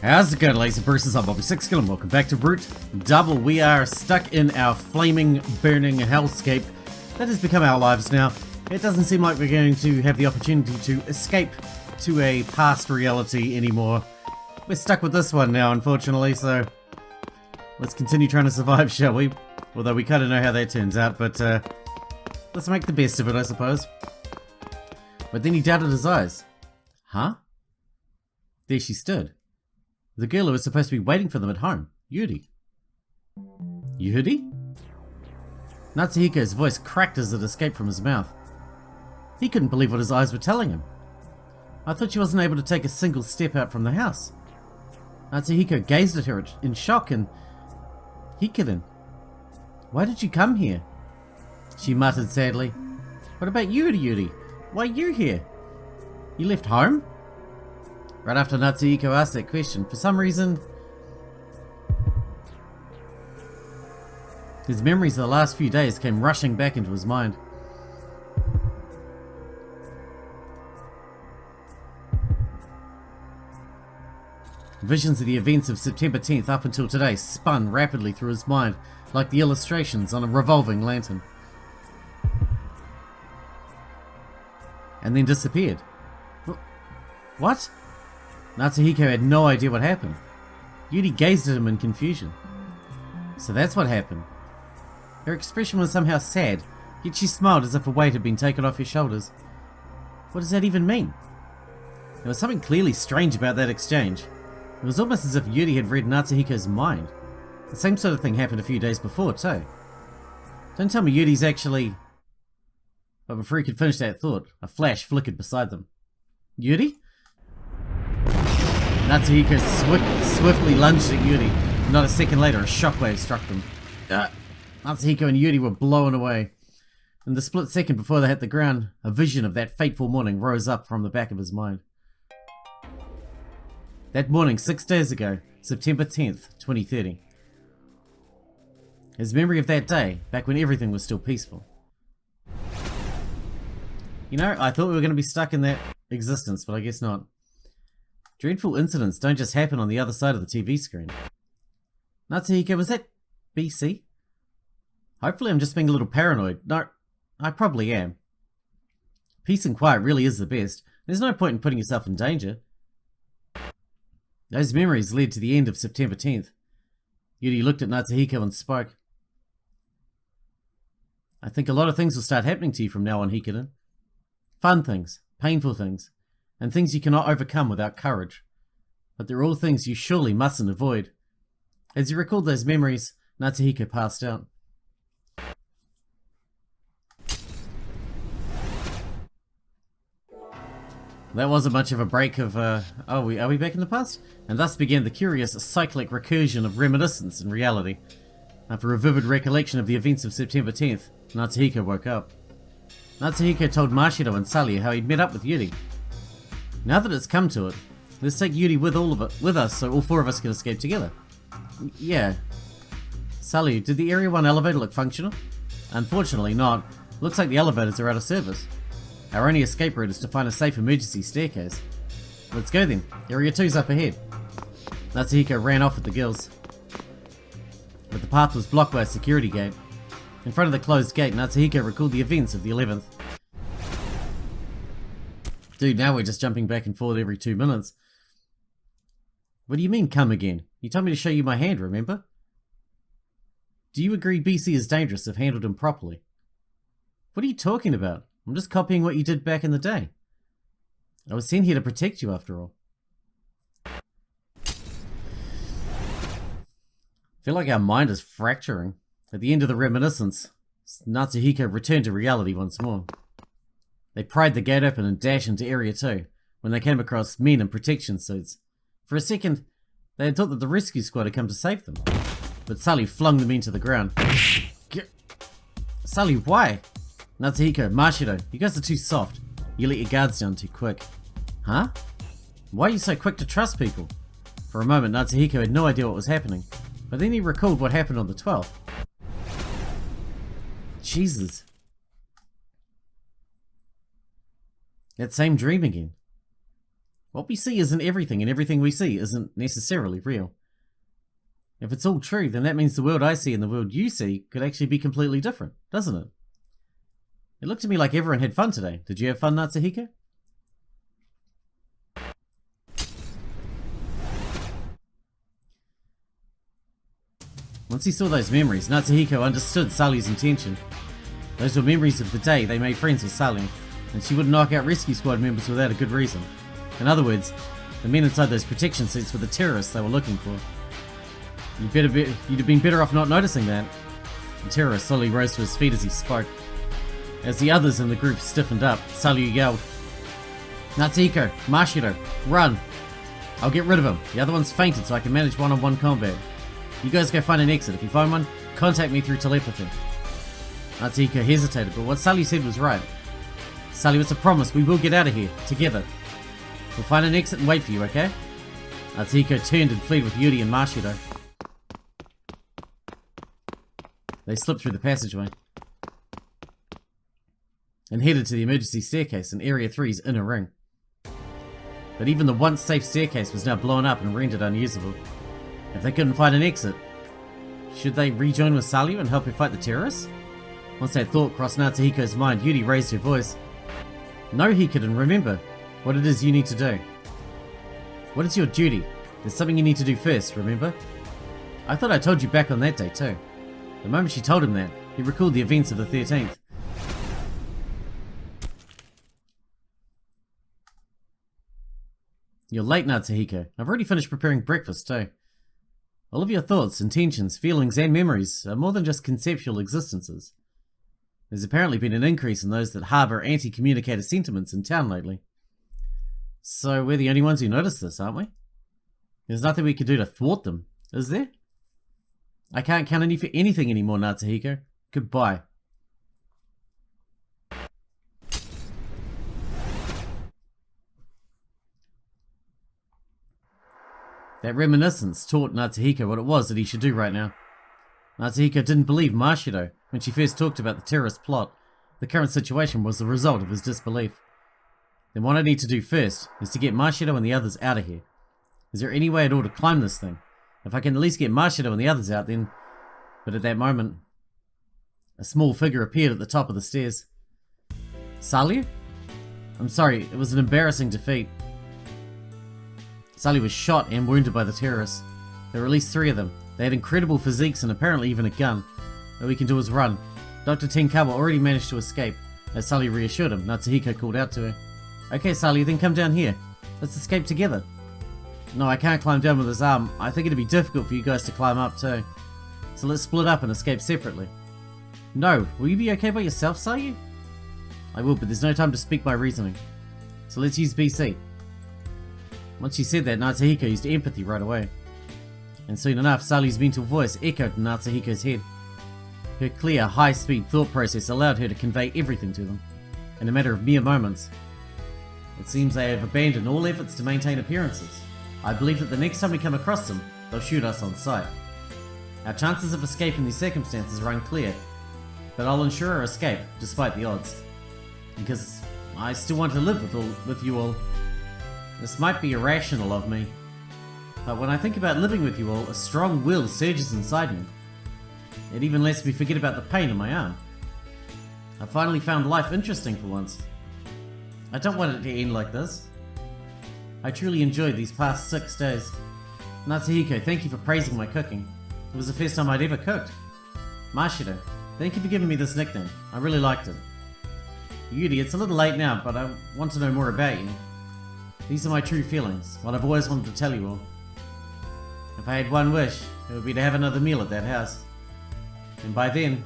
How's it going, ladies and bruisers? I'm Bobby Sixkilla and welcome back to Root Double. We are stuck in our flaming, burning hellscape that has become our lives now. It doesn't seem like we're going to have the opportunity to escape to a past reality anymore. We're stuck with this one now, unfortunately, so let's continue trying to survive, shall we? Although we kind of know how that turns out, but let's make the best of it, I suppose. But then he doubted his eyes. Huh? There she stood. The girl who was supposed to be waiting for them at home, Yuri. Yuri? Natsuhiko's voice cracked as it escaped from his mouth. He couldn't believe what his eyes were telling him. I thought she wasn't able to take a single step out from the house. Natsuhiko gazed at her in shock and... Hikarin, why did you come here? She muttered sadly. What about you, Yuri? Why are you here? You left home? Right after Natsuhiko asked that question, for some reason, his memories of the last few days came rushing back into his mind. Visions of the events of September 10th up until today spun rapidly through his mind like the illustrations on a revolving lantern. And then disappeared. What? Natsuhiko had no idea what happened. Yuri gazed at him in confusion. So that's what happened. Her expression was somehow sad, yet she smiled as if a weight had been taken off her shoulders. What does that even mean? There was something clearly strange about that exchange. It was almost as if Yuri had read Natsuhiko's mind. The same sort of thing happened a few days before, too. Don't tell me Yuri's actually... But before he could finish that thought, a flash flickered beside them. Yuri? Natsuhiko swiftly lunged at Yuri. Not a second later, a shockwave struck them. Natsuhiko and Yuri were blown away. In the split second before they hit the ground, a vision of that fateful morning rose up from the back of his mind. That morning, 6 days ago, September 10th, 2030. His memory of that day, back when everything was still peaceful. You know, I thought we were going to be stuck in that existence, but I guess not. Dreadful incidents don't just happen on the other side of the TV screen. Natsuhiko, was that BC? Hopefully I'm just being a little paranoid. No, I probably am. Peace and quiet really is the best. There's no point in putting yourself in danger. Those memories led to the end of September 10th. Yuri looked at Natsuhiko and spoke. I think a lot of things will start happening to you from now on, Hikarin. Fun things, painful things, and things you cannot overcome without courage. But they're all things you surely mustn't avoid. As he recalled those memories, Natsuhiko passed out. That wasn't much of a break of, are we back in the past? And thus began the curious cyclic recursion of reminiscence and reality. After a vivid recollection of the events of September 10th, Natsuhiko woke up. Natsuhiko told Mashido and Sally how he'd met up with Yuri. Now that it's come to it, let's take Yuri with us so all four of us can escape together. Yeah. Sally, did the Area 1 elevator look functional? Unfortunately not. Looks like the elevators are out of service. Our only escape route is to find a safe emergency staircase. Let's go then. Area 2's up ahead. Natsuhiko ran off with the girls. But the path was blocked by a security gate. In front of the closed gate, Natsuhiko recalled the events of the 11th. Dude, now we're just jumping back and forth every 2 minutes. What do you mean, come again? You told me to show you my hand, remember? Do you agree BC is dangerous if handled improperly? What are you talking about? I'm just copying what you did back in the day. I was sent here to protect you after all. I feel like our mind is fracturing. At the end of the reminiscence, Natsuhiko returned to reality once more. They pried the gate open and dashed into Area 2 when they came across men in protection suits. For a second, they had thought that the rescue squad had come to save them. But Sully flung them into the ground. Sully, why? Natsuhiko, Mashido, you guys are too soft. You let your guards down too quick. Huh? Why are you so quick to trust people? For a moment, Natsuhiko had no idea what was happening. But then he recalled what happened on the 12th. Jesus. That same dream again. What we see isn't everything, and everything we see isn't necessarily real. If it's all true, then that means the world I see and the world you see could actually be completely different, doesn't it? It looked to me like everyone had fun today. Did you have fun, Natsuhiko? Once he saw those memories, Natsuhiko understood Sully's intention. Those were memories of the day they made friends with Sully, and she wouldn't knock out rescue squad members without a good reason. In other words, the men inside those protection suits were the terrorists they were looking for. You'd have been better off not noticing that. The terrorist slowly rose to his feet as he spoke. As the others in the group stiffened up, Sully yelled, "Natsuhiko, Mashiro, run! I'll get rid of him. The other one's fainted so I can manage one-on-one combat. You guys go find an exit. If you find one, contact me through telepathy." Natsuhiko hesitated, but what Sully said was right. "Sully, it's a promise. We will get out of here, together. We'll find an exit and wait for you, okay?" Natsuhiko turned and fled with Yuri and Mashiro. They slipped through the passageway and headed to the emergency staircase in Area 3's inner ring. But even the once safe staircase was now blown up and rendered unusable. If they couldn't find an exit, should they rejoin with Salyu and help her fight the terrorists? Once that thought crossed Natsuhiko's mind, Yuri raised her voice. "No, Hikiden, remember what it is you need to do. What is your duty? There's something you need to do first, remember?" I thought I told you back on that day too. The moment she told him that, he recalled the events of the 13th. "You're late, Natsuhiko. I've already finished preparing breakfast too. All of your thoughts, intentions, feelings, and memories are more than just conceptual existences. There's apparently been an increase in those that harbour anti-communicator sentiments in town lately. So we're the only ones who notice this, aren't we? There's nothing we can do to thwart them, is there? I can't count for anything anymore, Natsuhiko. Goodbye." That reminiscence taught Natsuhiko what it was that he should do right now. Natsuhiko didn't believe Mashiro when she first talked about the terrorist plot. The current situation was the result of his disbelief. Then what I need to do first is to get Mashiro and the others out of here. Is there any way at all to climb this thing? If I can at least get Mashiro and the others out, then... But at that moment, a small figure appeared at the top of the stairs. "Salyu? I'm sorry, it was an embarrassing defeat." Salyu was shot and wounded by the terrorists. There were at least 3 of them. They had incredible physiques and apparently even a gun. All we can do is run. Dr. Tenkawa already managed to escape. As Salyu reassured him, Natsuhiko called out to her. "Okay, Salyu, then come down here. Let's escape together." "No, I can't climb down with his arm. I think it'd be difficult for you guys to climb up too. So let's split up and escape separately." "No, will you be okay by yourself, Salyu?" "I will, but there's no time to speak my reasoning. So let's use BC." Once she said that, Natsuhiko used empathy right away. And soon enough, Salyu's mental voice echoed in Natsuhiko's head. Her clear, high-speed thought process allowed her to convey everything to them, in a matter of mere moments. "It seems they have abandoned all efforts to maintain appearances. I believe that the next time we come across them, they'll shoot us on sight. Our chances of escape in these circumstances are unclear, but I'll ensure our escape, despite the odds. Because I still want to live with you all. This might be irrational of me, but when I think about living with you all, a strong will surges inside me. It even lets me forget about the pain in my arm. I finally found life interesting for once. I don't want it to end like this. I truly enjoyed these past 6 days. Natsuhiko, thank you for praising my cooking. It was the first time I'd ever cooked. Mashiro, thank you for giving me this nickname. I really liked it. Yuri, it's a little late now, but I want to know more about you. These are my true feelings, what I've always wanted to tell you all. If I had one wish, it would be to have another meal at that house. And by then,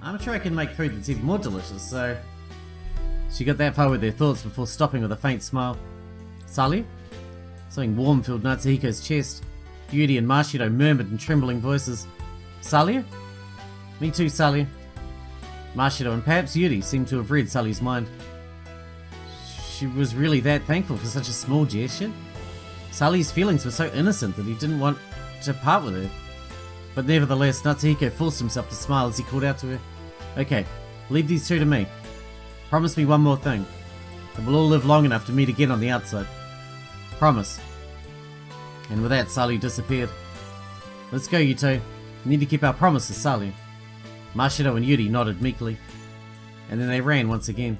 I'm sure I can make food that's even more delicious, so..." She got that far with her thoughts before stopping with a faint smile. "Salyu?" Something warm filled Natsuhiko's chest. Yuri and Mashiro murmured in trembling voices. "Salyu?" "Me too, Salyu." Mashiro and perhaps Yuri seemed to have read Salyu's mind. She was really that thankful for such a small gesture? Salyu's feelings were so innocent that he didn't want to part with her. But nevertheless, Natsuhiko forced himself to smile as he called out to her. "Okay, leave these 2 to me. Promise me one more thing. That we'll all live long enough to meet again on the outside." Promise. And with that, Sally disappeared. Let's go, you two. We need to keep our promises, Sally. Masato and Yuri nodded meekly. And then they ran once again.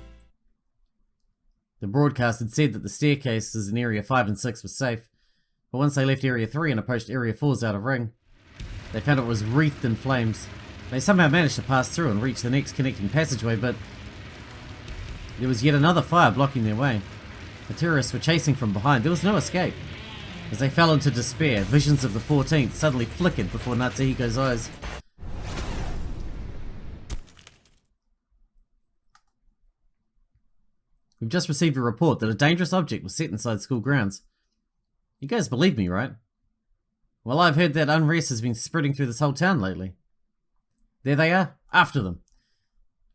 The broadcast had said that the staircases in Area 5 and 6 were safe, but once they left Area 3 and approached Area 4's outer ring, they found it was wreathed in flames. They somehow managed to pass through and reach the next connecting passageway, but there was yet another fire blocking their way. The terrorists were chasing from behind. There was no escape. As they fell into despair, visions of the 14th suddenly flickered before Natsuhiko's eyes. We've just received a report that a dangerous object was set inside school grounds. You guys believe me, right? Well, I've heard that unrest has been spreading through this whole town lately. There they are. After them.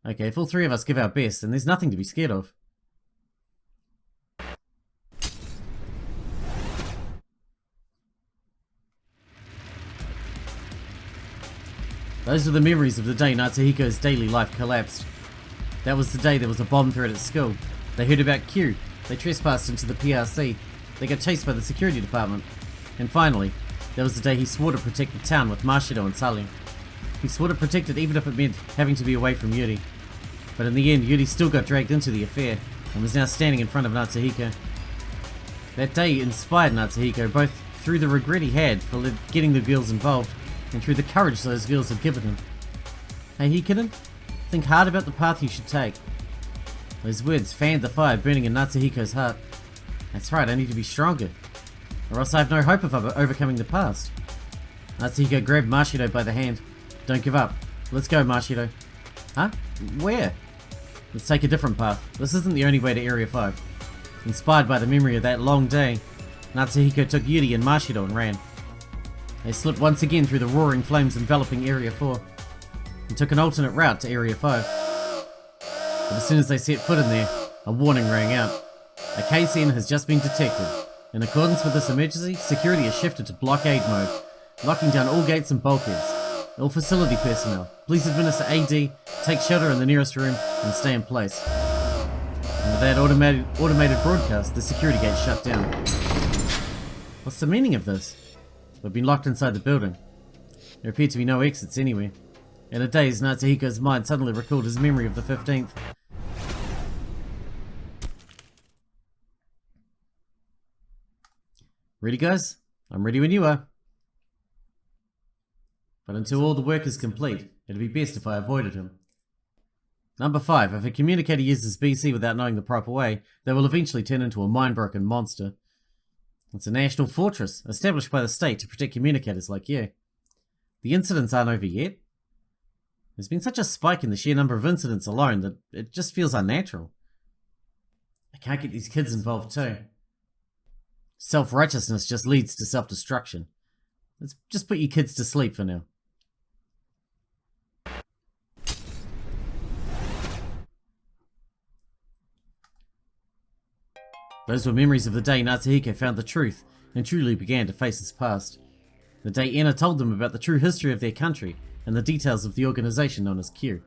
Okay, if all three of us give our best, then there's nothing to be scared of. Those are the memories of the day Natsuhiko's daily life collapsed. That was the day there was a bomb threat at school. They heard about Q. They trespassed into the PRC. They got chased by the security department. And finally, that was the day he swore to protect the town with Masato and Sally. He swore to protect it even if it meant having to be away from Yuri. But in the end, Yuri still got dragged into the affair and was now standing in front of Natsuhiko. That day inspired Natsuhiko both through the regret he had for getting the girls involved and through the courage those girls had given him. Hey Hikiden, think hard about the path you should take. Those words fanned the fire burning in Natsuhiko's heart. That's right, I need to be stronger, or else I have no hope of overcoming the past. Natsuhiko grabbed Masato by the hand. Don't give up. Let's go, Masato. Huh? Where? Let's take a different path. This isn't the only way to Area 5. Inspired by the memory of that long day, Natsuhiko took Yuri and Masato and ran. They slipped once again through the roaring flames enveloping Area 4 and took an alternate route to Area 5. But as soon as they set foot in there, a warning rang out. A KCN has just been detected. In accordance with this emergency, security has shifted to blockade mode, locking down all gates and bulkheads. All facility personnel, please administer AD, take shelter in the nearest room, and stay in place. And with that automated broadcast, the security gate shut down. What's the meaning of this? We've been locked inside the building. There appear to be no exits anywhere. In a daze, Natsuhiko's mind suddenly recalled his memory of the 15th. Ready, guys? I'm ready when you are. But until all the work is complete, it'd be best if I avoided him. Number 5. If a communicator uses BC without knowing the proper way, they will eventually turn into a mind-broken monster. It's a national fortress, established by the state to protect communicators like you. The incidents aren't over yet. There's been such a spike in the sheer number of incidents alone that it just feels unnatural. I can't get these kids involved too. Self-righteousness just leads to self-destruction. Let's just put you kids to sleep for now. Those were memories of the day Natsuhiko found the truth and truly began to face his past. The day Anna told them about the true history of their country and the details of the organization known as Q.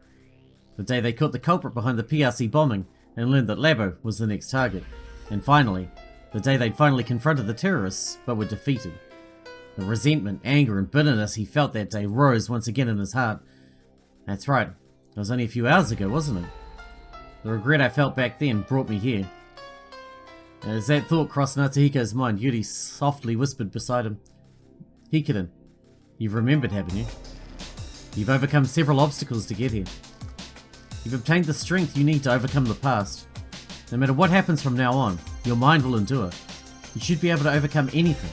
The day they caught the culprit behind the PRC bombing and learned that Labo was the next target. And finally, the day they'd finally confronted the terrorists but were defeated. The resentment, anger and bitterness he felt that day rose once again in his heart. That's right, it was only a few hours ago, wasn't it? The regret I felt back then brought me here. And as that thought crossed Natsuhiko's mind, Yuri softly whispered beside him, Hikiden, you've remembered, haven't you? You've overcome several obstacles to get here. You've obtained the strength you need to overcome the past. No matter what happens from now on, your mind will endure. You should be able to overcome anything.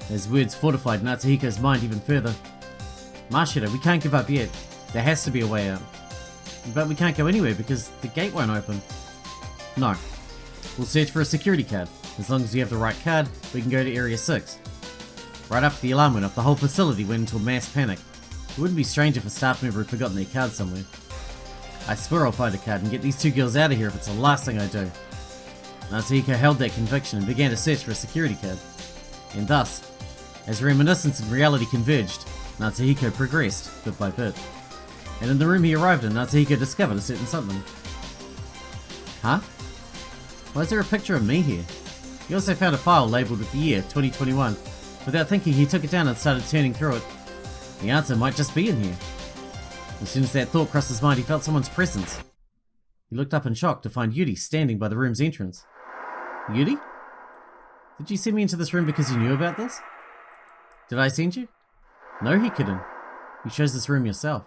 His words fortified Natsuhiko's mind even further. Masato, we can't give up yet. There has to be a way out. But we can't go anywhere because the gate won't open. No. We'll search for a security card. As long as we have the right card, we can go to Area 6. Right after the alarm went off, the whole facility went into a mass panic. It wouldn't be strange if a staff member had forgotten their card somewhere. I swear I'll find a card and get these two girls out of here if it's the last thing I do. Natsuhiko held that conviction and began to search for a security card. And thus, as reminiscence and reality converged, Natsuhiko progressed bit by bit. And in the room he arrived in, Natsuhiko discovered a certain something. Huh? Why is there a picture of me here? He also found a file labelled with the year 2021. Without thinking, he took it down and started turning through it. The answer might just be in here. As soon as that thought crossed his mind, he felt someone's presence. He looked up in shock to find Yuri standing by the room's entrance. Yuri? Did you send me into this room because you knew about this? Did I send you? No, Hikiden. You chose this room yourself.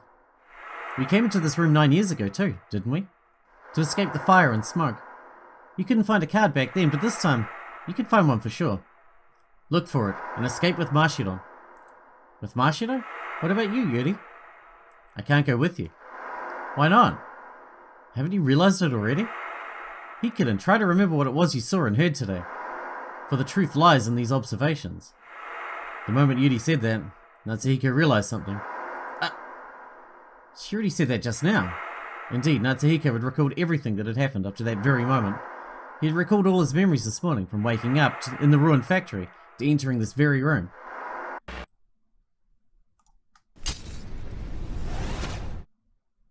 We came into this room 9 years ago too, didn't we? To escape the fire and smoke. You couldn't find a card back then, but this time, you can find one for sure. Look for it, and escape with Mashiron. With Mashido? What about you, Yuri? I can't go with you. Why not? Haven't you realized it already? Hikiden, try to remember what it was you saw and heard today. For the truth lies in these observations. The moment Yuri said that, Natsuhiko realized something. She already said that just now. Indeed, Natsuhiko had recalled everything that had happened up to that very moment. He had recalled all his memories this morning, from waking up in the ruined factory to entering this very room.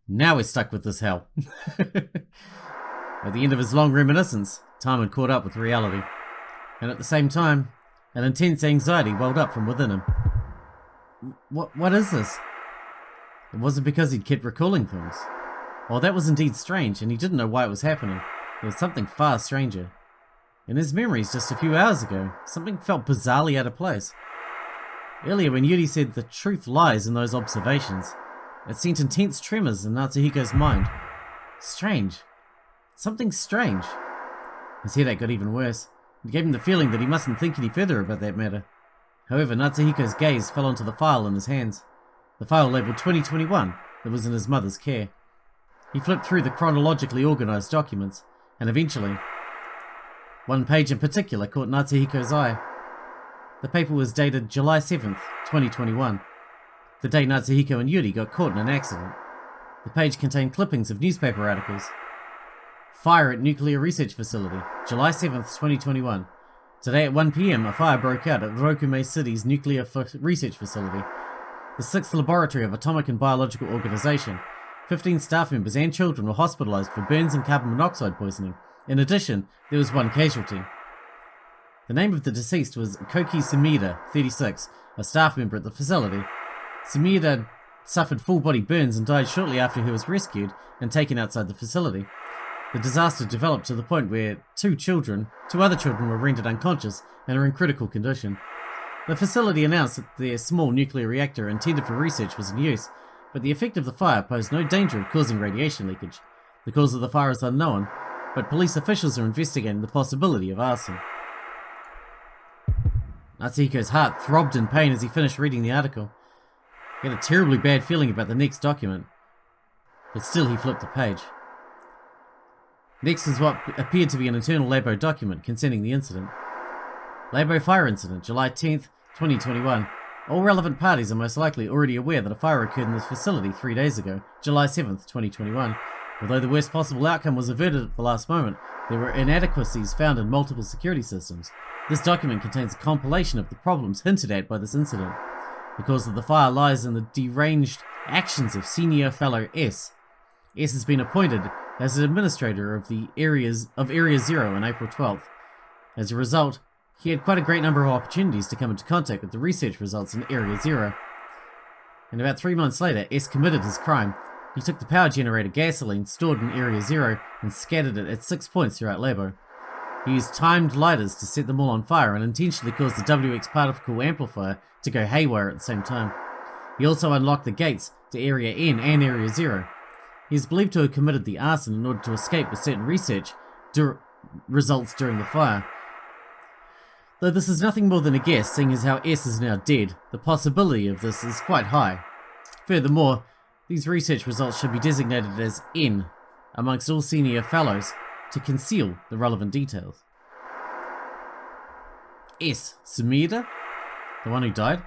Now we're stuck with this hell. At the end of his long reminiscence, time had caught up with reality. And at the same time, an intense anxiety welled up from within him. What is this? It wasn't because he'd kept recalling things. While that was indeed strange, and he didn't know why it was happening, there was something far stranger. In his memories just a few hours ago, something felt bizarrely out of place. Earlier when Yuri said the truth lies in those observations, it sent intense tremors in Natsuhiko's mind. Strange. Something strange. His headache got even worse. It gave him the feeling that he mustn't think any further about that matter. However, Natsuhiko's gaze fell onto the file in his hands. The file labelled 2021 that was in his mother's care. He flipped through the chronologically organised documents, and eventually, one page in particular caught Natsuhiko's eye. The paper was dated July 7th, 2021, the day Natsuhiko and Yuri got caught in an accident. The page contained clippings of newspaper articles. Fire at Nuclear Research Facility, July 7th, 2021. Today at 1 PM, a fire broke out at Rokume City's Nuclear Research Facility, the 6th laboratory of Atomic and Biological Organization. 15 staff members and children were hospitalized for burns and carbon monoxide poisoning. In addition, there was one casualty. The name of the deceased was Koki Sumida, 36, a staff member at the facility. Sumida suffered full-body burns and died shortly after he was rescued and taken outside the facility. The disaster developed to the point where two other children were rendered unconscious and are in critical condition. The facility announced that their small nuclear reactor intended for research was in use, but the effect of the fire posed no danger of causing radiation leakage. The cause of the fire is unknown, but police officials are investigating the possibility of arson. Natsuhiko's heart throbbed in pain as he finished reading the article. He had a terribly bad feeling about the next document, but still he flipped the page. Next is what appeared to be an internal Labo document concerning the incident. Labo fire incident, July 10th, 2021. All relevant parties are most likely already aware that a fire occurred in this facility 3 days ago, July 7th, 2021. Although the worst possible outcome was averted at the last moment, there were inadequacies found in multiple security systems. This document contains a compilation of the problems hinted at by this incident. The cause of the fire lies in the deranged actions of Senior Fellow S. S has been appointed as an administrator of Area 0 on April 12th. As a result, he had quite a great number of opportunities to come into contact with the research results in Area 0. And about 3 months later, S committed his crime. He took the power generator gasoline stored in Area 0 and scattered it at 6 points throughout Labo. He used timed lighters to set them all on fire and intentionally caused the WX particle amplifier to go haywire at the same time. He also unlocked the gates to Area N and Area 0. He is believed to have committed the arson in order to escape with certain research results during the fire. Though this is nothing more than a guess, seeing as how S is now dead, the possibility of this is quite high. Furthermore, these research results should be designated as N amongst all senior fellows to conceal the relevant details. S. Sumida? The one who died?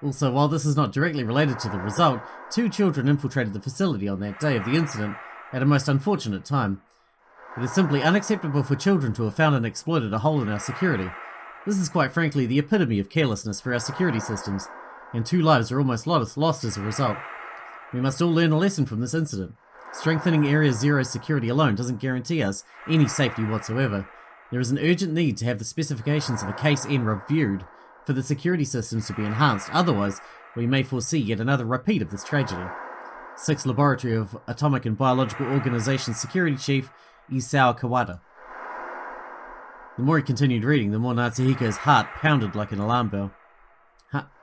Also, while this is not directly related to the result, 2 children infiltrated the facility on that day of the incident at a most unfortunate time. It is simply unacceptable for children to have found and exploited a hole in our security. This is quite frankly the epitome of carelessness for our security systems, and 2 lives are almost lost as a result. We must all learn a lesson from this incident. Strengthening Area 0's security alone doesn't guarantee us any safety whatsoever. There is an urgent need to have the specifications of a Case N reviewed for the security systems to be enhanced, otherwise we may foresee yet another repeat of this tragedy. 6th Laboratory of Atomic and Biological Organization Security Chief Isao Kawada. The more he continued reading, the more Natsuhiko's heart pounded like an alarm bell.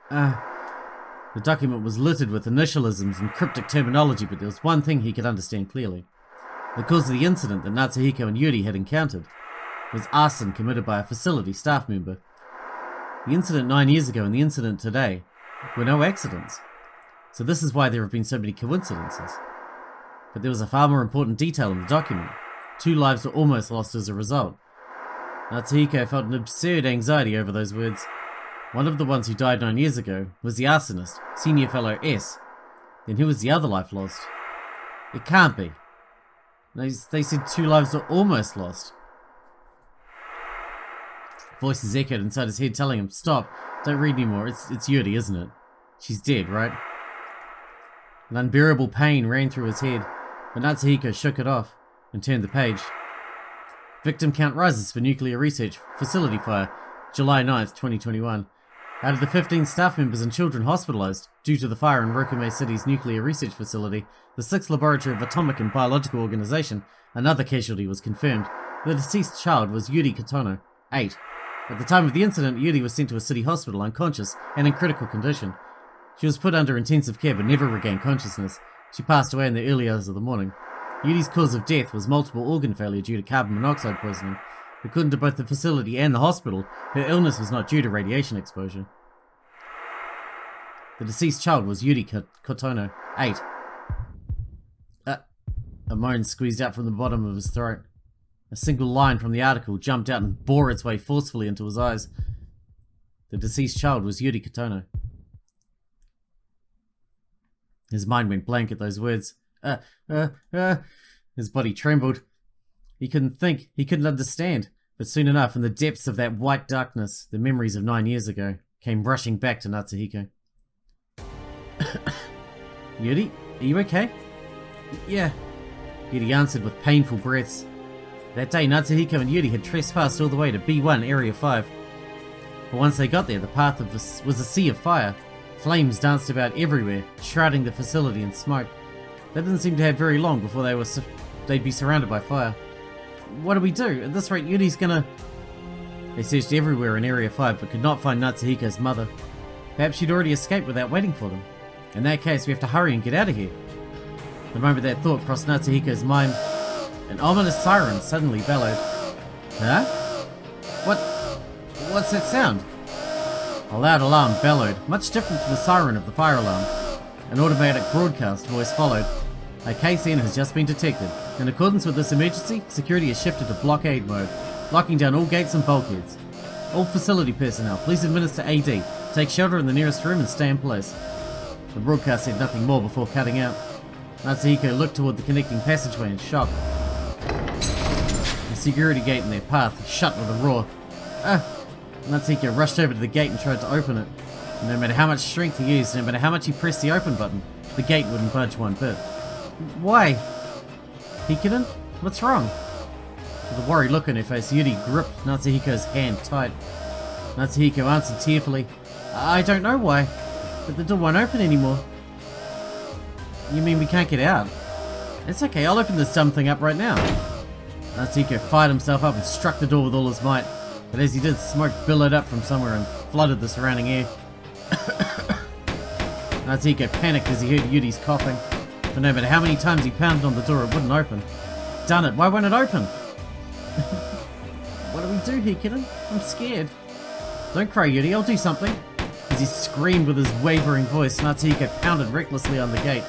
The document was littered with initialisms and cryptic terminology, but there was one thing he could understand clearly. The cause of the incident that Natsuhiko and Yuri had encountered was arson committed by a facility staff member. The incident 9 years ago and the incident today were no accidents. So this is why there have been so many coincidences. But there was a far more important detail in the document. 2 lives were almost lost as a result. Natsuhiko felt an absurd anxiety over those words. One of the ones who died 9 years ago was the arsonist, Senior Fellow S. Then who was the other life lost? It can't be. They said 2 lives were almost lost. Voices echoed inside his head telling him, "Stop, don't read anymore, it's Yuri, isn't it? She's dead, right?" An unbearable pain ran through his head, but Natsuhiko shook it off and turned the page. Victim count rises for nuclear research facility fire, July 9th, 2021. Out of the 15 staff members and children hospitalized due to the fire in Rokume City's nuclear research facility, the 6th Laboratory of Atomic and Biological Organization, another casualty was confirmed. The deceased child was Yuri Katono, 8. At the time of the incident, Yuri was sent to a city hospital unconscious and in critical condition. She was put under intensive care but never regained consciousness. She passed away in the early hours of the morning. Yuri's cause of death was multiple organ failure due to carbon monoxide poisoning. According to both the facility and the hospital, her illness was not due to radiation exposure. The deceased child was Yuri Kotono, 8. A moan squeezed out from the bottom of his throat. A single line from the article jumped out and bore its way forcefully into his eyes. The deceased child was Yuri Kotono. His mind went blank at those words. His body trembled. He couldn't think, he couldn't understand. But soon enough, in the depths of that white darkness, the memories of 9 years ago came rushing back to Natsuhiko. Yuri, are you okay? Yeah, Yuri answered with painful breaths. That day, Natsuhiko and Yuri had trespassed all the way to B1 Area 5. But once they got there, the path was a sea of fire. Flames danced about everywhere, shrouding the facility in smoke. They didn't seem to have very long before they'd be surrounded by fire. What do we do? At this rate, Yuri's gonna... They searched everywhere in Area 5 but could not find Natsuhiko's mother. Perhaps she'd already escaped without waiting for them. In that case, we have to hurry and get out of here. The moment that thought crossed Natsuhiko's mind, an ominous siren suddenly bellowed. Huh? What's that sound? A loud alarm bellowed, much different from the siren of the fire alarm. An automatic broadcast voice followed. A Case N has just been detected. In accordance with this emergency, security has shifted to blockade mode, locking down all gates and bulkheads. All facility personnel, please administer AD. Take shelter in the nearest room and stay in place. The broadcast said nothing more before cutting out. Natsuhiko looked toward the connecting passageway in shock. The security gate in their path shut with a roar. Natsuhiko rushed over to the gate and tried to open it. No matter how much strength he used, no matter how much he pressed the open button, the gate wouldn't budge one bit. Why? Hikiden? What's wrong? With a worried look on her face, Yuri gripped Natsuhiko's hand tight. Natsuhiko answered tearfully, I don't know why, but the door won't open anymore. You mean we can't get out? It's okay, I'll open this dumb thing up right now. Natsuhiko fired himself up and struck the door with all his might, but as he did, smoke billowed up from somewhere and flooded the surrounding air. Natsuhiko panicked as he heard Yuri's coughing, but no matter how many times he pounded on the door, it wouldn't open. Darn it, why won't it open? What do we do here, kitten? I'm scared. Don't cry, Yuri, I'll do something. As he screamed with his wavering voice, Natsuhiko pounded recklessly on the gate.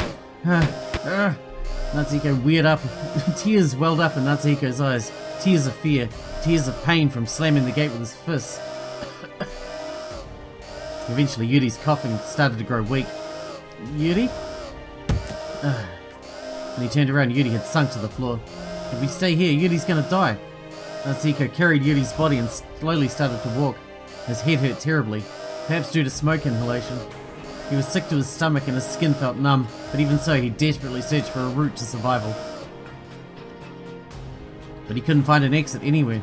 Natsuhiko reared up. Tears welled up in Natsuhiko's eyes. Tears of fear. Tears of pain from slamming the gate with his fists. Eventually, Yuri's coughing started to grow weak. Yuri? When he turned around, Yuri had sunk to the floor. If we stay here, Yuri's gonna die. Natsuhiko carried Yuri's body and slowly started to walk. His head hurt terribly, perhaps due to smoke inhalation. He was sick to his stomach and his skin felt numb, but even so, he desperately searched for a route to survival. But he couldn't find an exit anywhere.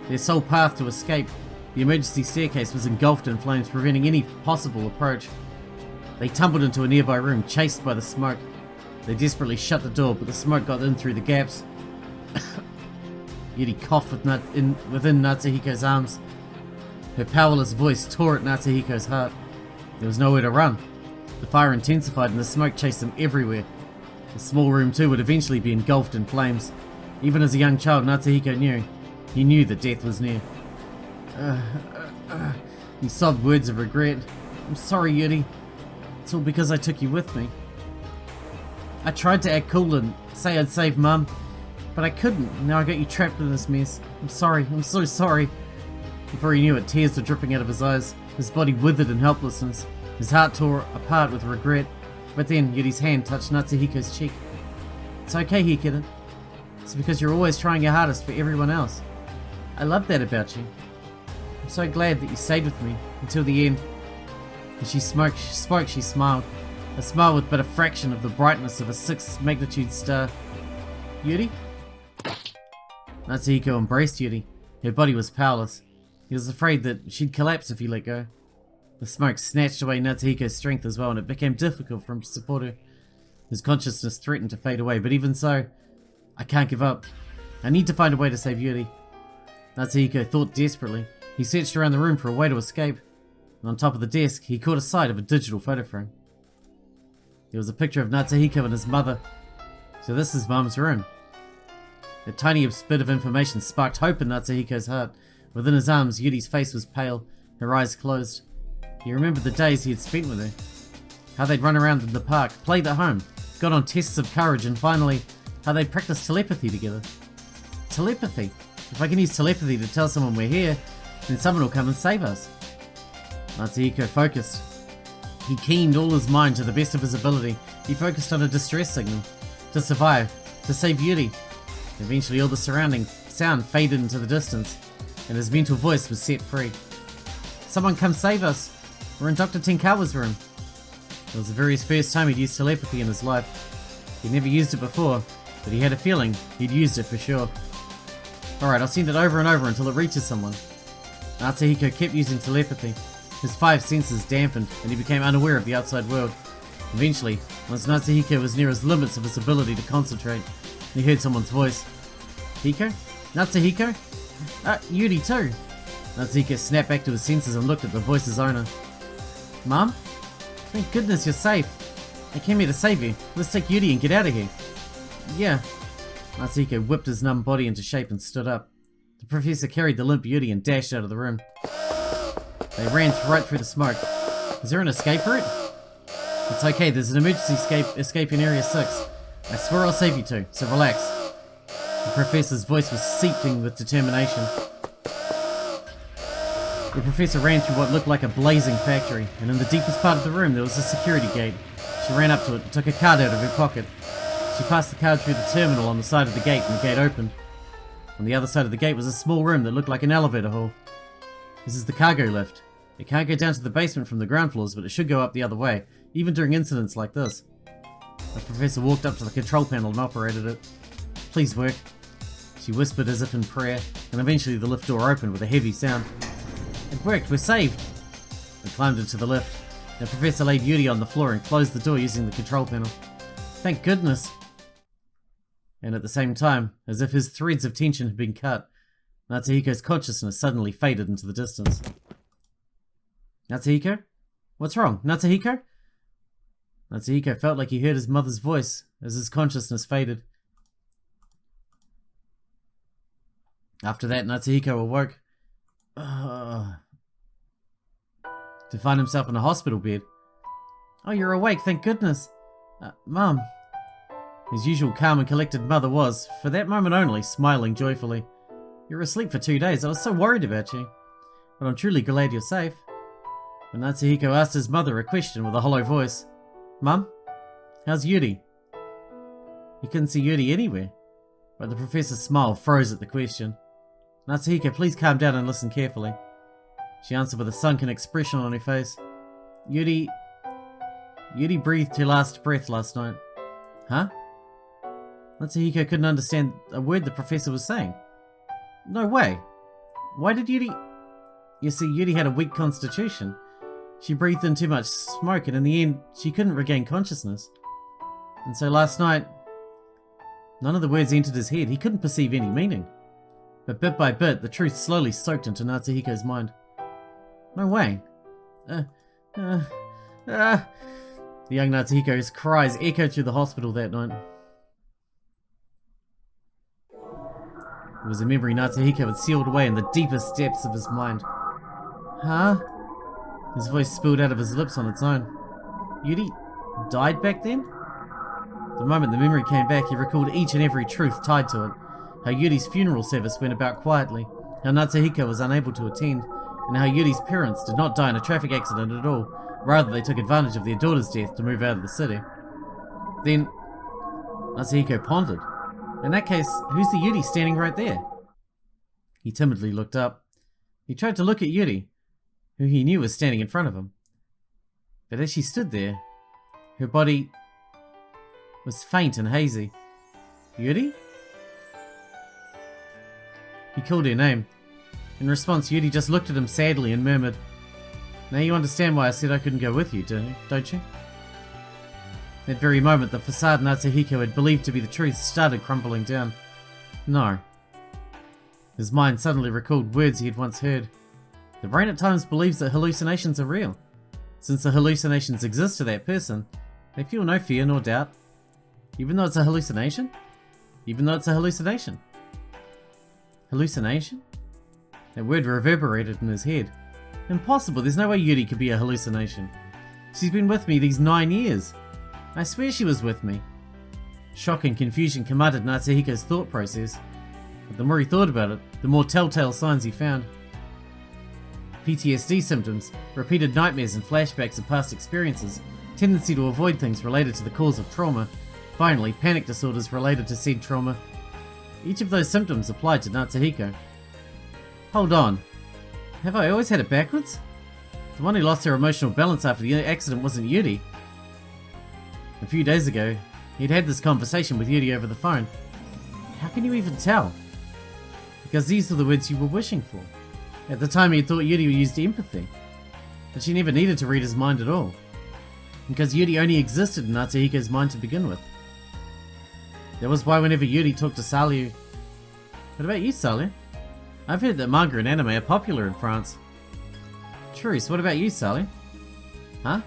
Their sole path to escape, the emergency staircase, was engulfed in flames, preventing any possible approach. They tumbled into a nearby room, chased by the smoke. They desperately shut the door, but the smoke got in through the gaps. Yuri coughed within Natsuhiko's arms. Her powerless voice tore at Natsuhiko's heart. There was nowhere to run. The fire intensified and the smoke chased them everywhere. The small room too would eventually be engulfed in flames. Even as a young child, Natsuhiko knew. He knew that death was near. He sobbed words of regret. I'm sorry, Yuri. It's all because I took you with me. I tried to act cool and say I'd save Mum, but I couldn't. Now I got you trapped in this mess. I'm sorry. I'm so sorry. Before he knew it, tears were dripping out of his eyes. His body withered in helplessness. His heart tore apart with regret. But then, Yuri's hand touched Natsuhiko's cheek. It's okay, Hikita. It's because you're always trying your hardest for everyone else. I love that about you. I'm so glad that you stayed with me until the end. As she spoke, she smiled. A smile with but a fraction of the brightness of a 6th magnitude star. Yuri? Natsuhiko embraced Yuri. Her body was powerless. He was afraid that she'd collapse if he let go. The smoke snatched away Natsuhiko's strength as well, and it became difficult for him to support her. His consciousness threatened to fade away, but even so, I can't give up. I need to find a way to save Yuri. Natsuhiko thought desperately. He searched around the room for a way to escape, and on top of the desk, he caught a sight of a digital photo frame. There was a picture of Natsuhiko and his mother. So this is Mum's room. A tiny bit of information sparked hope in Natsuhiko's heart. Within his arms, Yuri's face was pale, her eyes closed. He remembered the days he had spent with her. How they'd run around in the park, played at home, got on tests of courage, and finally, how they'd practiced telepathy together. Telepathy? If I can use telepathy to tell someone we're here, then someone will come and save us. Natsuhiko focused. He keened all his mind to the best of his ability. He focused on a distress signal. To survive. To save Yuri. Eventually all the surrounding sound faded into the distance, and his mental voice was set free. Someone come save us! We're in Dr. Tenkawa's room. It was the very first time he'd used telepathy in his life. He'd never used it before, but he had a feeling he'd used it for sure. Alright, I'll send it over and over until it reaches someone. Natsuhiko kept using telepathy. His 5 senses dampened, and he became unaware of the outside world. Eventually, once Natsuhiko was near his limits of his ability to concentrate, he heard someone's voice. Hiko? Natsuhiko? Yuri too! Natsuhiko snapped back to his senses and looked at the voice's owner. Mom? Thank goodness you're safe. I came here to save you. Let's take Yuri and get out of here. Yeah. Natsuhiko whipped his numb body into shape and stood up. The professor carried the limp Yuri and dashed out of the room. They ran right through the smoke. Is there an escape route? It's okay, there's an emergency escape in Area 6. I swear I'll save you two, so relax. The professor's voice was seeping with determination. The professor ran through what looked like a blazing factory, and in the deepest part of the room there was a security gate. She ran up to it and took a card out of her pocket. She passed the card through the terminal on the side of the gate, and the gate opened. On the other side of the gate was a small room that looked like an elevator hall. This is the cargo lift. It can't go down to the basement from the ground floors, but it should go up the other way, even during incidents like this. The professor walked up to the control panel and operated it. Please work. She whispered as if in prayer, and eventually the lift door opened with a heavy sound. It worked, we're saved! They climbed into the lift. The professor laid Yuri on the floor and closed the door using the control panel. Thank goodness! And at the same time, as if his threads of tension had been cut, Natsuhiko's consciousness suddenly faded into the distance. Natsuhiko? What's wrong? Natsuhiko? Natsuhiko felt like he heard his mother's voice as his consciousness faded. After that, Natsuhiko awoke to find himself in a hospital bed. Oh, you're awake, thank goodness. Mum. His usual calm and collected mother was, for that moment only, smiling joyfully. You were asleep for 2 days. I was so worried about you. But I'm truly glad you're safe. But Natsuhiko asked his mother a question with a hollow voice. Mum? How's Yuri? He couldn't see Yuri anywhere. But the professor's smile froze at the question. Natsuhiko, please calm down and listen carefully. She answered with a sunken expression on her face. Yuri breathed her last breath last night. Huh? Natsuhiko couldn't understand a word the professor was saying. No way. Why did Yuri... You see, Yuri had a weak constitution. She breathed in too much smoke, and in the end, she couldn't regain consciousness. And so last night, none of the words entered his head. He couldn't perceive any meaning. But bit by bit, the truth slowly soaked into Natsuhiko's mind. No way. The young Natsuhiko's cries echoed through the hospital that night. It was a memory Natsuhiko had sealed away in the deepest depths of his mind. Huh? His voice spilled out of his lips on its own. Yuri died back then? The moment the memory came back, he recalled each and every truth tied to it. How Yuri's funeral service went about quietly, how Natsuhiko was unable to attend, and how Yuri's parents did not die in a traffic accident at all. Rather, they took advantage of their daughter's death to move out of the city. Then, Natsuhiko pondered. In that case, who's the Yuri standing right there? He timidly looked up. He tried to look at Yuri, who he knew was standing in front of him. But as she stood there, her body was faint and hazy. Yuri? He called her name. In response, Yuri just looked at him sadly and murmured, "Now you understand why I said I couldn't go with you, don't you?" That very moment, the facade Natsuhiko had believed to be the truth started crumbling down. No. His mind suddenly recalled words he had once heard. The brain at times believes that hallucinations are real. Since the hallucinations exist to that person, they feel no fear nor doubt. Even though it's a hallucination? Even though it's a hallucination? Hallucination? That word reverberated in his head. Impossible, there's no way Yuri could be a hallucination. She's been with me these 9 years. I swear she was with me. Shock and confusion commanded Natsuhiko's thought process. But the more he thought about it, the more telltale signs he found. PTSD symptoms, repeated nightmares and flashbacks of past experiences, tendency to avoid things related to the cause of trauma, finally, panic disorders related to said trauma. Each of those symptoms applied to Natsuhiko. Hold on. Have I always had it backwards? The one who lost her emotional balance after the accident wasn't Yuri. A few days ago, he'd had this conversation with Yuri over the phone. How can you even tell? Because these are the words you were wishing for. At the time, he had thought Yuri used empathy, but she never needed to read his mind at all. Because Yuri only existed in Natsuhiko's mind to begin with. That was why whenever Yuri talked to Saliu... What about you, Saliu? I've heard that manga and anime are popular in France. Truce, what about you, Saliu? Huh?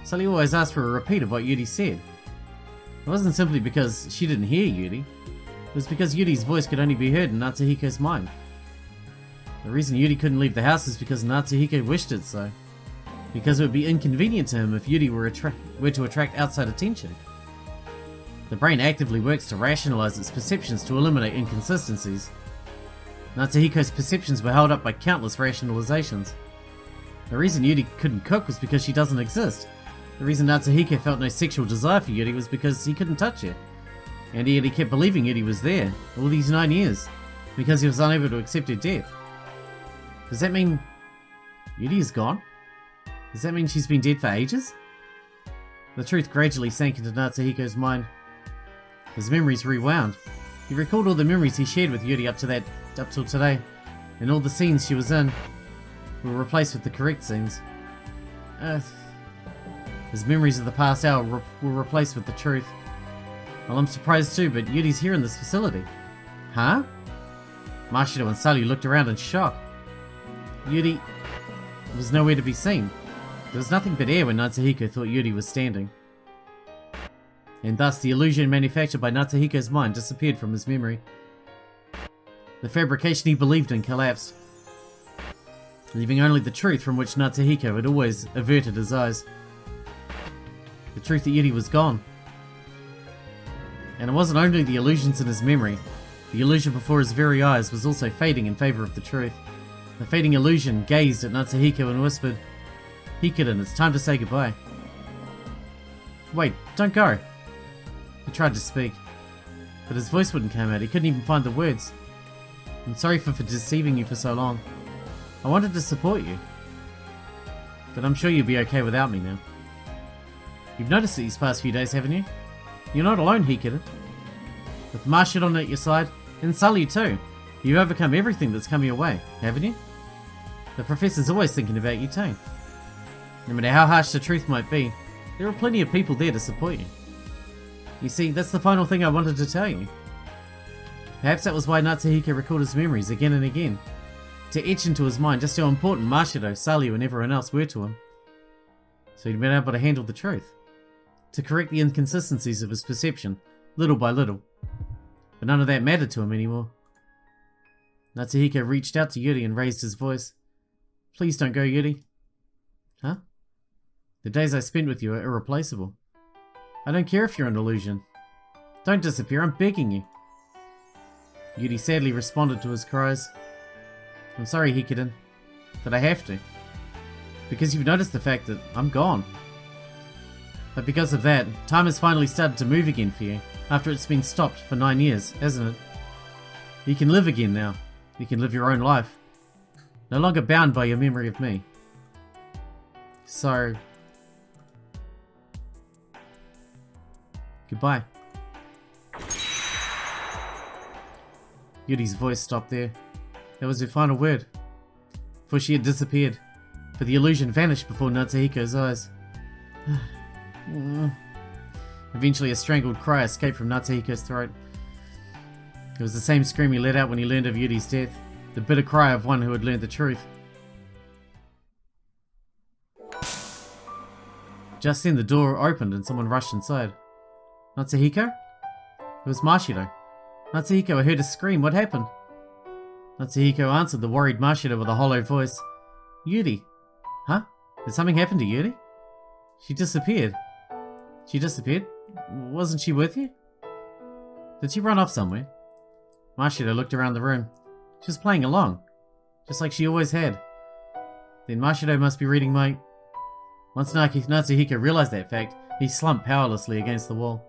Saliu always asked for a repeat of what Yuri said. It wasn't simply because she didn't hear Yuri. It was because Yuri's voice could only be heard in Natsuhiko's mind. The reason Yuri couldn't leave the house is because Natsuhiko wished it so. Because it would be inconvenient to him if Yuri were to attract outside attention. The brain actively works to rationalize its perceptions to eliminate inconsistencies. Natsuhiko's perceptions were held up by countless rationalizations. The reason Yuri couldn't cook was because she doesn't exist. The reason Natsuhiko felt no sexual desire for Yuri was because he couldn't touch her. And yet he kept believing Yuri was there, all these 9 years, because he was unable to accept her death. Does that mean Yuri is gone? Does that mean she's been dead for ages? The truth gradually sank into Natsuhiko's mind. His memories rewound. He recalled all the memories he shared with Yuri up till today, and all the scenes she was in were replaced with the correct scenes. His memories of the past hour were replaced with the truth. Well, I'm surprised too, but Yuri's here in this facility. Huh? Mashido and Saliu looked around in shock. Yuri was nowhere to be seen. There was nothing but air when Natsuhiko thought Yuri was standing. And thus the illusion manufactured by Natsuhiko's mind disappeared from his memory. The fabrication he believed in collapsed, leaving only the truth from which Natsuhiko had always averted his eyes. The truth that Yuri was gone. And it wasn't only the illusions in his memory. The illusion before his very eyes was also fading in favor of the truth. The fading illusion gazed at Natsuhiko and whispered, "Hikiden, it's time to say goodbye." Wait, don't go. He tried to speak, but his voice wouldn't come out. He couldn't even find the words. I'm sorry for deceiving you for so long. I wanted to support you, but I'm sure you'll be okay without me now. You've noticed it these past few days, haven't you? You're not alone, Hikiden. With Marshall at your side, and Sully too. You've overcome everything that's come your way, haven't you? The professor's always thinking about you too. No matter how harsh the truth might be, there are plenty of people there to support you. You see, that's the final thing I wanted to tell you. Perhaps that was why Natsuhiko recalled his memories again and again, to etch into his mind just how important Mashido, Salyu and everyone else were to him. So he'd been able to handle the truth, to correct the inconsistencies of his perception, little by little. But none of that mattered to him anymore. Natsuhiko reached out to Yuri and raised his voice. Please don't go, Yuri. Huh? The days I spent with you are irreplaceable. I don't care if you're an illusion. Don't disappear, I'm begging you. Yuri sadly responded to his cries. I'm sorry, Hikiden, but I have to. Because you've noticed the fact that I'm gone. But because of that, time has finally started to move again for you, after it's been stopped for 9 years, hasn't it? You can live again now. You can live your own life. No longer bound by your memory of me. So... goodbye. Yuri's voice stopped there. That was her final word. For she had disappeared. For the illusion vanished before Natsuhiko's eyes. Eventually a strangled cry escaped from Natsuhiko's throat. It was the same scream he let out when he learned of Yuri's death. The bitter cry of one who had learned the truth. Just then the door opened and someone rushed inside. Natsuhiko? It was Mashido. Natsuhiko, I heard a scream. What happened? Natsuhiko answered the worried Mashido with a hollow voice. Yuri. Huh? Did something happen to Yuri? She disappeared. She disappeared? Wasn't she with you? Did she run off somewhere? Mashido looked around the room. She was playing along. Just like she always had. Then Mashido must be reading my... Once Natsuhiko realized that fact, he slumped powerlessly against the wall.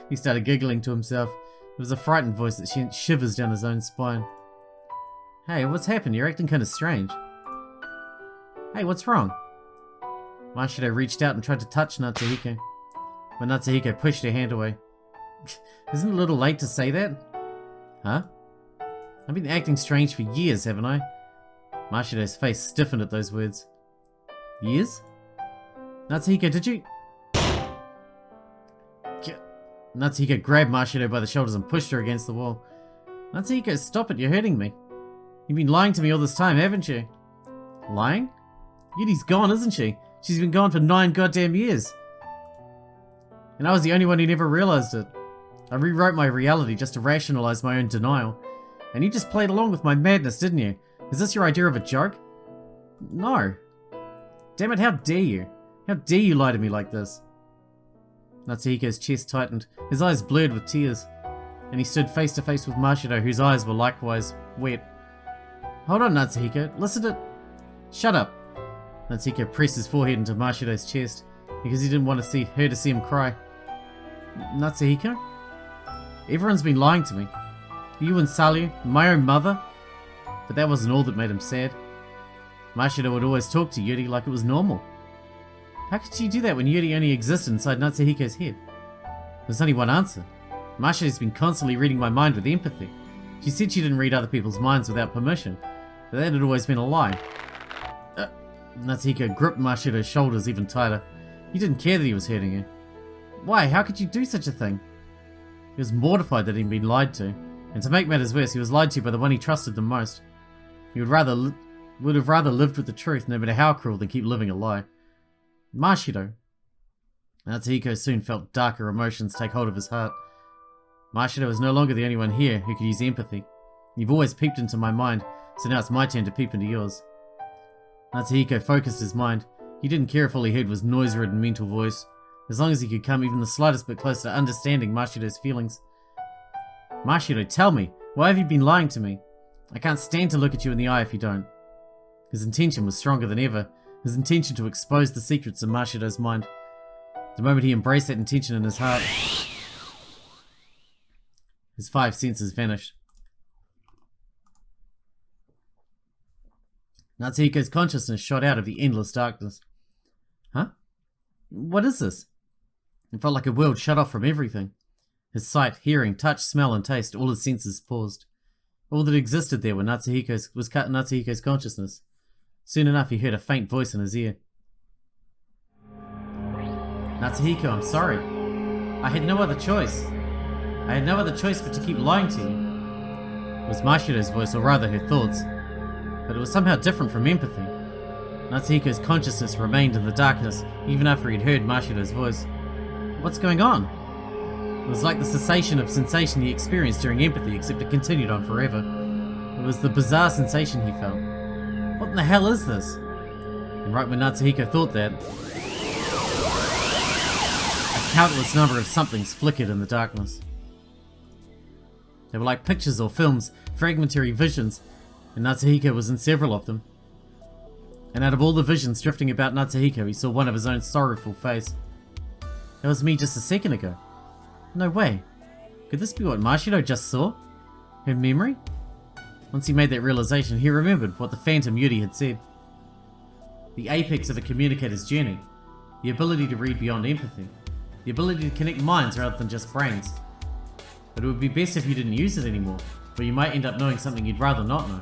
He started giggling to himself. It was a frightened voice that sent shivers down his own spine. Hey, what's happened? You're acting kind of strange. Hey, what's wrong? Mashido reached out and tried to touch Natsuhiko, but Natsuhiko pushed her hand away. Isn't it a little late to say that? Huh? I've been acting strange for years, haven't I? Mashido's face stiffened at those words. Years? Natsuhiko, did you... Natsuhiko grabbed Mashido by the shoulders and pushed her against the wall. Natsuhiko, stop it, you're hurting me. You've been lying to me all this time, haven't you? Lying? Yuri's gone, isn't she? She's been gone for 9 goddamn years. And I was the only one who never realized it. I rewrote my reality just to rationalize my own denial. And you just played along with my madness, didn't you? Is this your idea of a joke? No. Damn it, how dare you? How dare you lie to me like this? Natsuhiko's chest tightened, his eyes blurred with tears, and he stood face to face with Mashido, whose eyes were likewise wet. Hold on, Natsuhiko, listen to... Shut up! Natsuhiko pressed his forehead into Mashido's chest, because he didn't want her to see him cry. Natsuhiko? Everyone's been lying to me. You and Salyu, my own mother. But that wasn't all that made him sad. Mashido would always talk to Yuri like it was normal. How could she do that when Yuri only existed inside Natsuhiko's head? There's only one answer. Mashido's been constantly reading my mind with empathy. She said she didn't read other people's minds without permission, but that had always been a lie. Natsuhiko gripped Mashido's shoulders even tighter. He didn't care that he was hurting her. Why? How could you do such a thing? He was mortified that he'd been lied to, and to make matters worse, he was lied to by the one he trusted the most. He would have rather lived with the truth, no matter how cruel, than keep living a lie. Mashido. Natsuhiko soon felt darker emotions take hold of his heart. Mashido is no longer the only one here who could use empathy. You've always peeped into my mind, so now it's my turn to peep into yours. Natsuhiko focused his mind. He didn't care if all he heard was noise-ridden mental voice, as long as he could come even the slightest bit closer to understanding Mashido's feelings. Mashido, tell me, why have you been lying to me? I can't stand to look at you in the eye if you don't. His intention was stronger than ever, his intention to expose the secrets of Mashido's mind. The moment he embraced that intention in his heart, his 5 senses vanished. Natsuhiko's consciousness shot out of the endless darkness. Huh? What is this? It felt like a world shut off from everything. His sight, hearing, touch, smell, and taste, all his senses paused. All that existed there was Natsuhiko's consciousness. Soon enough, he heard a faint voice in his ear. Natsuhiko, I'm sorry. I had no other choice. I had no other choice but to keep lying to you. It was Mashiro's voice, or rather her thoughts. But it was somehow different from empathy. Natsuhiko's consciousness remained in the darkness, even after he'd heard Mashiro's voice. What's going on? It was like the cessation of sensation he experienced during empathy, except it continued on forever. It was the bizarre sensation he felt. What in the hell is this? And right when Natsuhiko thought that, a countless number of somethings flickered in the darkness. They were like pictures or films, fragmentary visions, and Natsuhiko was in several of them. And out of all the visions drifting about Natsuhiko, he saw one of his own sorrowful face. That was me just a second ago. No way. Could this be what Mashiro just saw? Her memory? Once he made that realization, he remembered what the Phantom Yuri had said. The apex of a communicator's journey. The ability to read beyond empathy. The ability to connect minds rather than just brains. But it would be best if you didn't use it anymore, for you might end up knowing something you'd rather not know.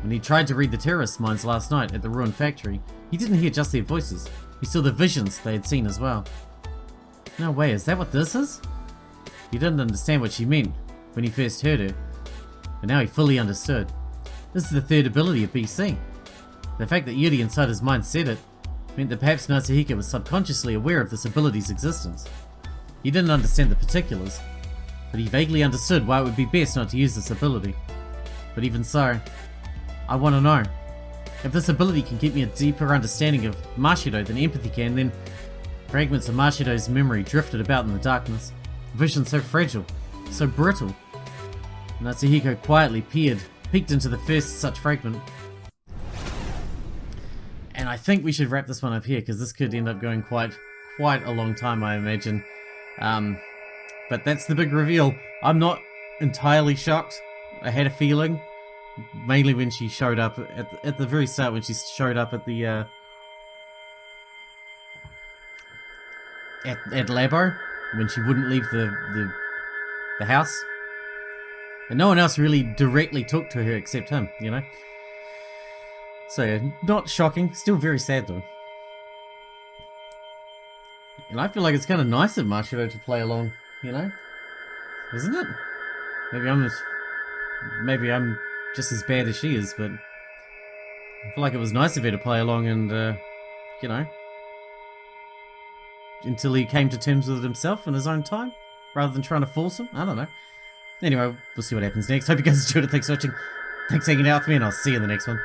When he tried to read the terrorists' minds last night at the ruined factory, he didn't hear just their voices. He saw the visions they had seen as well. No way, is that what this is? He didn't understand what she meant when he first heard her, but now he fully understood. This is the third ability of BC. The fact that Yuri inside his mind said it meant that perhaps Natsuhiko was subconsciously aware of this ability's existence. He didn't understand the particulars, but he vaguely understood why it would be best not to use this ability. But even so, I want to know. If this ability can give me a deeper understanding of Mashiro than empathy can, then fragments of Mashiro's memory drifted about in the darkness. Vision so fragile, so brittle. Natsuhiko quietly peeked into the first such fragment. And I think we should wrap this one up here, because this could end up going quite a long time, I imagine. But that's the big reveal. I'm not entirely shocked. I had a feeling, mainly when she showed up at the very start, when she showed up at the at Labo, when she wouldn't leave the house, and no one else really directly talked to her except him, you know. So yeah, not shocking. Still very sad though. And I feel like it's kind of nice of Mashiro to play along, you know? Isn't it? Maybe I'm just as bad as she is, but I feel like it was nice of her to play along and, you know, until he came to terms with it himself in his own time, rather than trying to force him. I don't know. Anyway, we'll see what happens next. Hope you guys enjoyed it. Thanks for watching. Thanks for hanging out with me, and I'll see you in the next one.